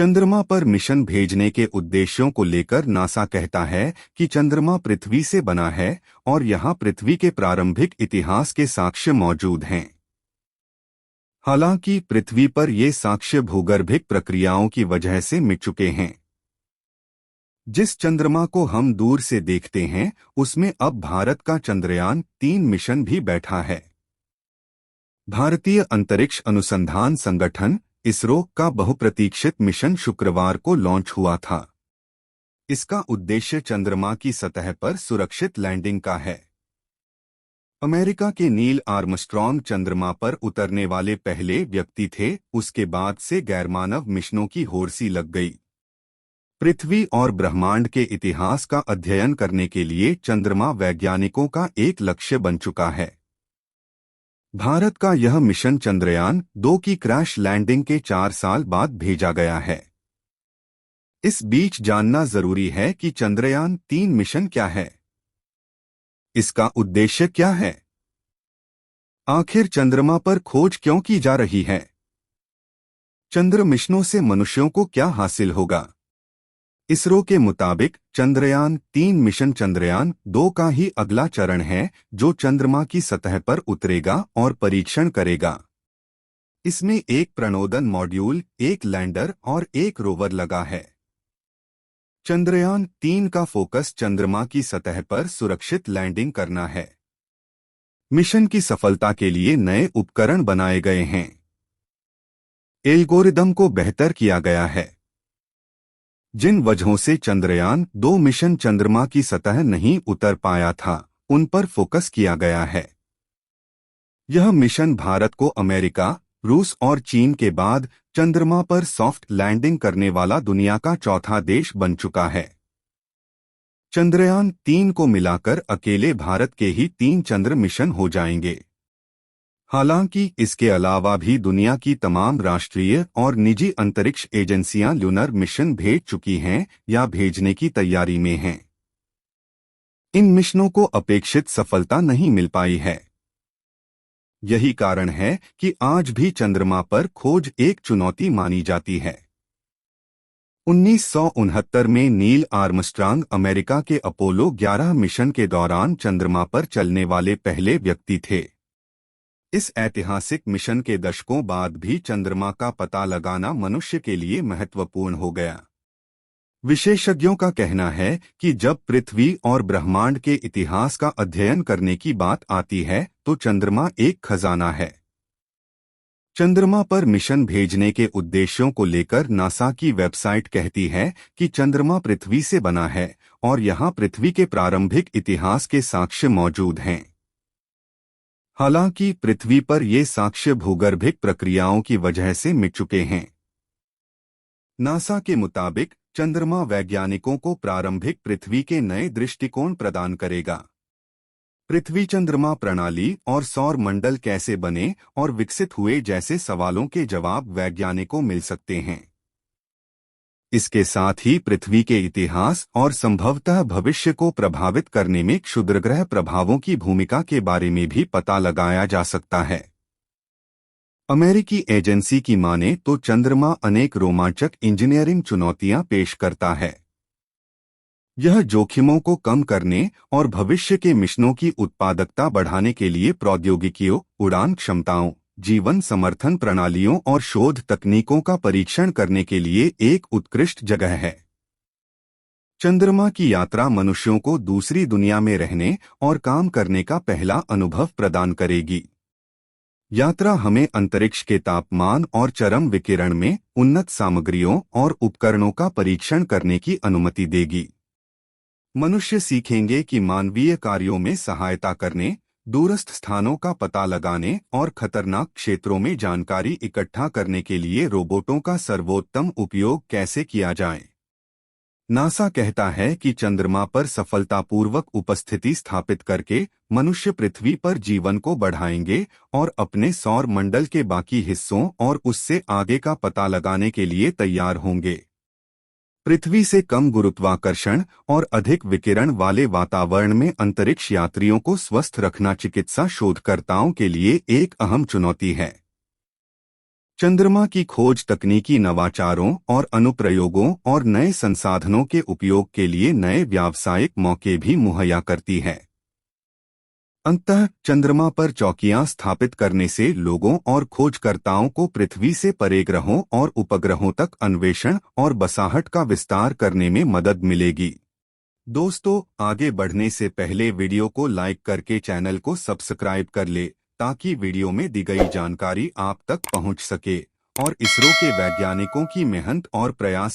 चंद्रमा पर मिशन भेजने के उद्देश्यों को लेकर नासा कहता है कि चंद्रमा पृथ्वी से बना है और यहाँ पृथ्वी के प्रारंभिक इतिहास के साक्ष्य मौजूद हैं। हालांकि पृथ्वी पर ये साक्ष्य भूगर्भिक प्रक्रियाओं की वजह से मिट चुके हैं। जिस चंद्रमा को हम दूर से देखते हैं उसमें अब भारत का चंद्रयान-3 मिशन भी बैठा है। भारतीय अंतरिक्ष अनुसंधान संगठन इसरो का बहुप्रतीक्षित मिशन शुक्रवार को लॉन्च हुआ था। इसका उद्देश्य चंद्रमा की सतह पर सुरक्षित लैंडिंग का है। अमेरिका के नील आर्मस्ट्रॉन्ग चंद्रमा पर उतरने वाले पहले व्यक्ति थे। उसके बाद से गैरमानव मिशनों की होड़ लग गई। पृथ्वी और ब्रह्मांड के इतिहास का अध्ययन करने के लिए चंद्रमा वैज्ञानिकों का एक लक्ष्य बन चुका है। भारत का यह मिशन चंद्रयान-2 की क्रैश लैंडिंग के 4 साल बाद भेजा गया है। इस बीच जानना जरूरी है कि चंद्रयान-3 मिशन क्या है, इसका उद्देश्य क्या है, आखिर चंद्रमा पर खोज क्यों की जा रही है, चंद्र मिशनों से मनुष्यों को क्या हासिल होगा। इसरो के मुताबिक चंद्रयान-3 मिशन चंद्रयान-2 का ही अगला चरण है जो चंद्रमा की सतह पर उतरेगा और परीक्षण करेगा। इसमें एक प्रणोदन मॉड्यूल, एक लैंडर और एक रोवर लगा है। चंद्रयान-3 का फोकस चंद्रमा की सतह पर सुरक्षित लैंडिंग करना है। मिशन की सफलता के लिए नए उपकरण बनाए गए हैं। एल्गोरिदम को बेहतर किया गया है। जिन वजहों से चंद्रयान-2 मिशन चंद्रमा की सतह नहीं उतर पाया था उन पर फोकस किया गया है। यह मिशन भारत को अमेरिका, रूस और चीन के बाद चंद्रमा पर सॉफ्ट लैंडिंग करने वाला दुनिया का चौथा देश बन चुका है। चंद्रयान-3 को मिलाकर अकेले भारत के ही 3 चंद्र मिशन हो जाएंगे। हालांकि इसके अलावा भी दुनिया की तमाम राष्ट्रीय और निजी अंतरिक्ष एजेंसियां लूनर मिशन भेज चुकी हैं या भेजने की तैयारी में हैं। इन मिशनों को अपेक्षित सफलता नहीं मिल पाई है। यही कारण है कि आज भी चंद्रमा पर खोज एक चुनौती मानी जाती है। 1969 में नील आर्मस्ट्रांग अमेरिका के अपोलो 11 मिशन के दौरान चंद्रमा पर चलने वाले पहले व्यक्ति थे। इस ऐतिहासिक मिशन के दशकों बाद भी चंद्रमा का पता लगाना मनुष्य के लिए महत्वपूर्ण हो गया। विशेषज्ञों का कहना है कि जब पृथ्वी और ब्रह्मांड के इतिहास का अध्ययन करने की बात आती है तो चंद्रमा एक खजाना है। चंद्रमा पर मिशन भेजने के उद्देश्यों को लेकर नासा की वेबसाइट कहती है कि चंद्रमा पृथ्वी से बना है और यहाँ पृथ्वी के प्रारंभिक इतिहास के साक्ष्य मौजूद हैं। हालांकि पृथ्वी पर ये साक्ष्य भूगर्भिक प्रक्रियाओं की वजह से मिट चुके हैं। नासा के मुताबिक चंद्रमा वैज्ञानिकों को प्रारंभिक पृथ्वी के नए दृष्टिकोण प्रदान करेगा। पृथ्वी चंद्रमा प्रणाली और सौर मंडल कैसे बने और विकसित हुए जैसे सवालों के जवाब वैज्ञानिकों मिल सकते हैं। इसके साथ ही पृथ्वी के इतिहास और संभवतः भविष्य को प्रभावित करने में क्षुद्रग्रह प्रभावों की भूमिका के बारे में भी पता लगाया जा सकता है। अमेरिकी एजेंसी की माने तो चंद्रमा अनेक रोमांचक इंजीनियरिंग चुनौतियां पेश करता है। यह जोखिमों को कम करने और भविष्य के मिशनों की उत्पादकता बढ़ाने के लिए प्रौद्योगिकियों, उड़ान क्षमताओं, जीवन समर्थन प्रणालियों और शोध तकनीकों का परीक्षण करने के लिए एक उत्कृष्ट जगह है। चंद्रमा की यात्रा मनुष्यों को दूसरी दुनिया में रहने और काम करने का पहला अनुभव प्रदान करेगी। यात्रा हमें अंतरिक्ष के तापमान और चरम विकिरण में उन्नत सामग्रियों और उपकरणों का परीक्षण करने की अनुमति देगी। मनुष्य सीखेंगे कि मानवीय कार्यों में सहायता करने, दूरस्थ स्थानों का पता लगाने और खतरनाक क्षेत्रों में जानकारी इकट्ठा करने के लिए रोबोटों का सर्वोत्तम उपयोग कैसे किया जाए। नासा कहता है कि चंद्रमा पर सफलतापूर्वक उपस्थिति स्थापित करके मनुष्य पृथ्वी पर जीवन को बढ़ाएंगे और अपने सौर मंडल के बाकी हिस्सों और उससे आगे का पता लगाने के लिए तैयार होंगे। पृथ्वी से कम गुरुत्वाकर्षण और अधिक विकिरण वाले वातावरण में अंतरिक्ष यात्रियों को स्वस्थ रखना चिकित्सा शोधकर्ताओं के लिए एक अहम चुनौती है। चंद्रमा की खोज तकनीकी नवाचारों और अनुप्रयोगों और नए संसाधनों के उपयोग के लिए नए व्यावसायिक मौके भी मुहैया करती है। अंततः चंद्रमा पर चौकियां स्थापित करने से लोगों और खोजकर्ताओं को पृथ्वी से परे ग्रहों और उपग्रहों तक अन्वेषण और बसाहट का विस्तार करने में मदद मिलेगी। दोस्तों, आगे बढ़ने से पहले वीडियो को लाइक करके चैनल को सब्सक्राइब कर ले, ताकि वीडियो में दी गई जानकारी आप तक पहुंच सके और इसरो के वैज्ञानिकों की मेहनत और प्रयास